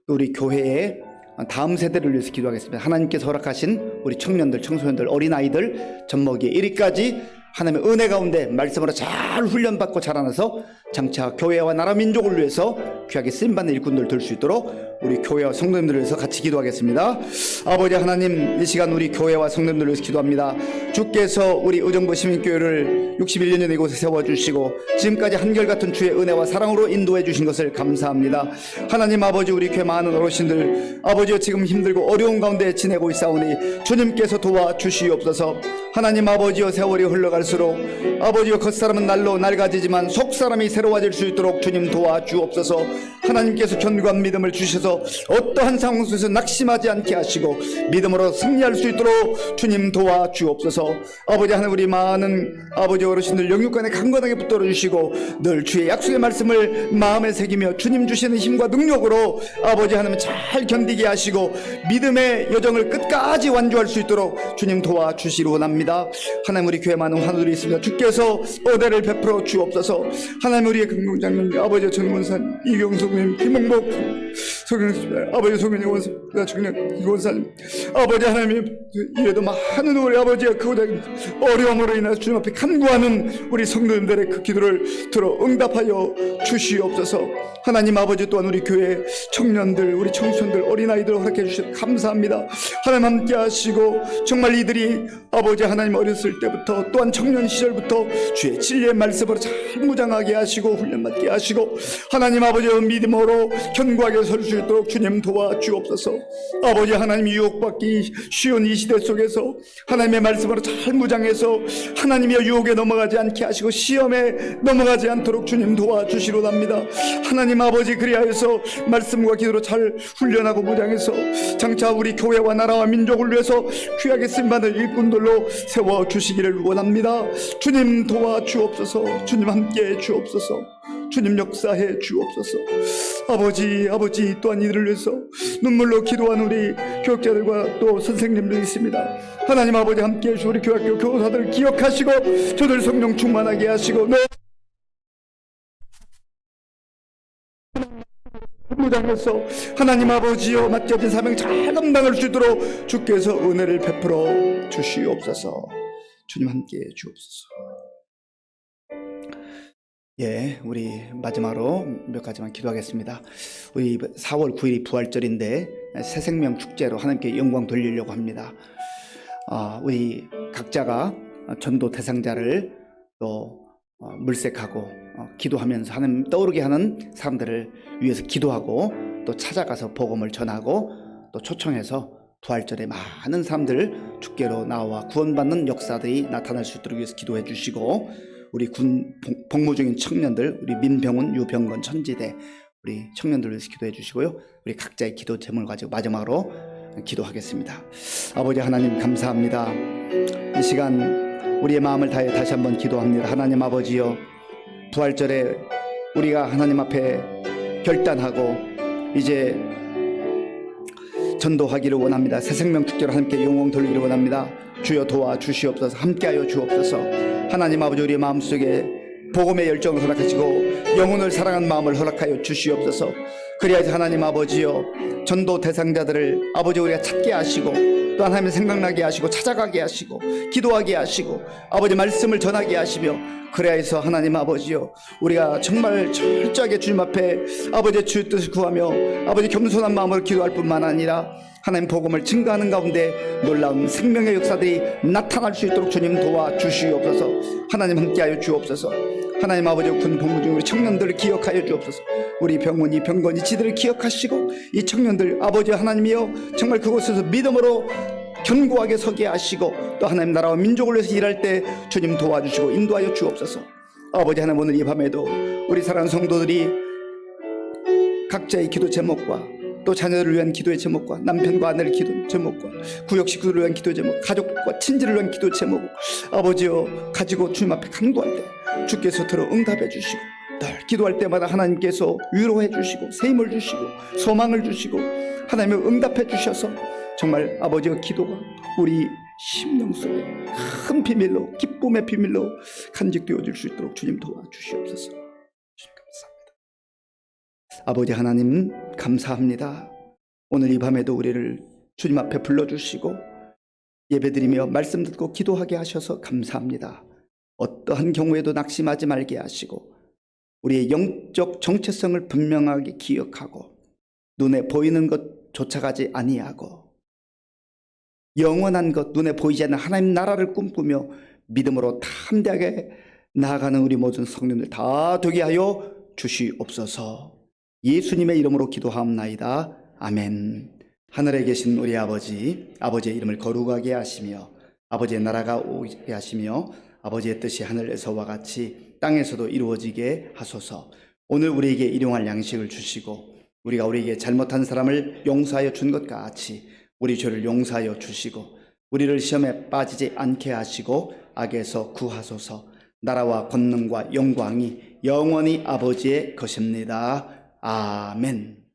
또 우리 교회의 다음 세대를 위해서 기도하겠습니다. 하나님께서 허락하신 우리 청년들, 청소년들, 어린아이들 젖먹이에 이르기까지 하나님의 은혜 가운데 말씀으로 잘 훈련받고 자라나서 장차 교회와 나라 민족을 위해서 귀하게 쓰임받는 일꾼들 될 수 있도록 우리 교회와 성도님들을 위해서 같이 기도하겠습니다. 아버지 하나님, 이 시간 우리 교회와 성도님들을 위해서 기도합니다. 주께서 우리 의정부 시민교회를 61년 전에 이곳에 세워주시고 지금까지 한결같은 주의 은혜와 사랑으로 인도해 주신 것을 감사합니다. 하나님 아버지, 우리 교회 많은 어르신들 아버지여 지금 힘들고 어려운 가운데 지내고 있사오니 주님께서 도와주시옵소서. 하나님 아버지여, 세월이 흘러갈수록 아버지여 겉사람은 날로 낡아지지만 속사람이 새로워질 수 있도록 주님 도와주옵소서. 하나님께서 견고한 믿음을 주셔서 어떠한 상황 속에서 낙심하지 않게 하시고 믿음으로 승리할 수 있도록 주님 도와주옵소서. 아버지 하나님, 우리 많은 아버지 어르신들 영육간에 강건하게 붙들어 주시고 늘 주의 약속의 말씀을 마음에 새기며 주님 주시는 힘과 능력으로 아버지 하나님 잘 견디게 하시고 믿음의 여정을 끝까지 완주할 수 있도록 주님 도와주시기 원합니다. 하나님, 우리 교회 많은 환우들이 있습니다. 주께서 은혜를 베풀어 주옵소서. 하나님, 우리의 금공장님 아버지 전문산 이경숙님, 김홍복 성령 아버지 성령 원사 청년 원사님 아버지 하나님, 이외에도 많은 우리 아버지가 그곳에 어려움으로 인해서 주님 앞에 간구하는 우리 성도님들의 그 기도를 들어 응답하여 주시옵소서. 하나님 아버지, 또한 우리 교회 청년들, 우리 청소년들, 어린아이들 허락해 주셔서 감사합니다. 하나님 함께 하시고 정말 이들이 아버지 하나님 어렸을 때부터 또한 청년 시절부터 주의 진리의 말씀으로 잘 무장하게 하시고 훈련받게 하시고 하나님 아버지의 믿음으로 견고하게 설 수 있도록 주님 도와주옵소서. 아버지 하나님, 유혹받기 쉬운 이 시대 속에서 하나님의 말씀으로 잘 무장해서 하나님의 유혹에 넘어가지 않게 하시고 시험에 넘어가지 않도록 주님 도와주시로답니다. 하나님 아버지, 그리하여서 말씀과 기도로 잘 훈련하고 무장해서 장차 우리 교회와 나라와 민족을 위해서 귀하게 쓰임받는 일꾼들로 세워주시기를 원합니다. 주님 도와주옵소서. 주님 함께해 주옵소서. 주님 역사해 주옵소서. 아버지 또한 이들을 위해서 눈물로 기도한 우리 교육자들과 또 선생님들이 있습니다. 하나님 아버지 함께해 주시고 우리 교학교 교사들을 기억하시고 저들 성령 충만하게 하시고 무장해서 하나님 아버지여 맡겨진 사명 잘 감당할 수 있도록 주께서 은혜를 베풀어 주시옵소서. 주님 함께해 주옵소서. 예, 우리 마지막으로 몇 가지만 기도하겠습니다. 우리 4월 9일이 부활절인데 새 생명 축제로 하나님께 영광 돌리려고 합니다. 우리 각자가 전도 대상자를 또 물색하고 기도하면서 하나님 떠오르게 하는 사람들을 위해서 기도하고 또 찾아가서 복음을 전하고 또 초청해서 부활절에 많은 사람들 주께로 나와 구원받는 역사들이 나타날 수 있도록 위해서 기도해 주시고, 우리 군 복무 중인 청년들, 우리 민병훈, 유병건, 천지대 우리 청년들을 위해서 기도해 주시고요. 우리 각자의 기도 제목을 가지고 마지막으로 기도하겠습니다. 아버지 하나님, 감사합니다. 이 시간 우리의 마음을 다해 다시 한번 기도합니다. 하나님 아버지여, 부활절에 우리가 하나님 앞에 결단하고 이제 전도하기를 원합니다. 새 생명 축제로 하나님께 영광 돌리기를 원합니다. 주여 도와주시옵소서. 함께하여 주옵소서. 하나님 아버지, 우리의 마음속에 복음의 열정을 허락하시고 영혼을 사랑하는 마음을 허락하여 주시옵소서. 그리하여서 하나님 아버지여, 전도 대상자들을 아버지 우리가 찾게 하시고 또 하나님을 생각나게 하시고 찾아가게 하시고 기도하게 하시고 아버지 말씀을 전하게 하시며, 그래야해서 하나님 아버지여, 우리가 정말 철저하게 주님 앞에 아버지의 주의 뜻을 구하며 아버지 겸손한 마음으로 기도할 뿐만 아니라 하나님 복음을 증거하는 가운데 놀라운 생명의 역사들이 나타날 수 있도록 주님 도와주시옵소서. 하나님 함께하여 주옵소서. 하나님 아버지, 군 복무 중 우리 청년들을 기억하여 주옵소서. 우리 병원이 병건이 지들을 기억하시고 이 청년들 아버지 하나님이여, 정말 그곳에서 믿음으로 견고하게 서게 하시고 또 하나님 나라와 민족을 위해서 일할 때 주님 도와주시고 인도하여 주옵소서. 아버지 하나님, 오늘 이 밤에도 우리 사랑하는 성도들이 각자의 기도 제목과 또 자녀들을 위한 기도의 제목과 남편과 아내를 기도 제목과 구역 식구들을 위한 기도 제목, 가족과 친지를 위한 기도 제목 아버지여 가지고 주님 앞에 간구할 때 주께서 들어 응답해 주시고, 늘 기도할 때마다 하나님께서 위로해 주시고 새 힘을 주시고 소망을 주시고 하나님을 응답해 주셔서 정말 아버지의 기도가 우리 심령 속에 큰 비밀로, 기쁨의 비밀로 간직되어질 수 있도록 주님 도와주시옵소서. 주님 감사합니다. 아버지 하나님 감사합니다. 오늘 이 밤에도 우리를 주님 앞에 불러주시고 예배드리며 말씀 듣고 기도하게 하셔서 감사합니다. 어떠한 경우에도 낙심하지 말게 하시고 우리의 영적 정체성을 분명하게 기억하고 눈에 보이는 것 쫓아가지 아니하고 영원한 것, 눈에 보이지 않는 하나님 나라를 꿈꾸며 믿음으로 담대하게 나아가는 우리 모든 성도들 다 되게 하여 주시옵소서. 예수님의 이름으로 기도하옵나이다. 아멘. 하늘에 계신 우리 아버지, 아버지의 이름을 거룩하게 하시며 아버지의 나라가 오게 하시며 아버지의 뜻이 하늘에서와 같이 땅에서도 이루어지게 하소서. 오늘 우리에게 일용할 양식을 주시고 우리에게 잘못한 사람을 용서하여 준 것 같이 우리 죄를 용서하여 주시고 우리를 시험에 빠지지 않게 하시고 악에서 구하소서. 나라와 권능과 영광이 영원히 아버지의 것입니다. 아멘.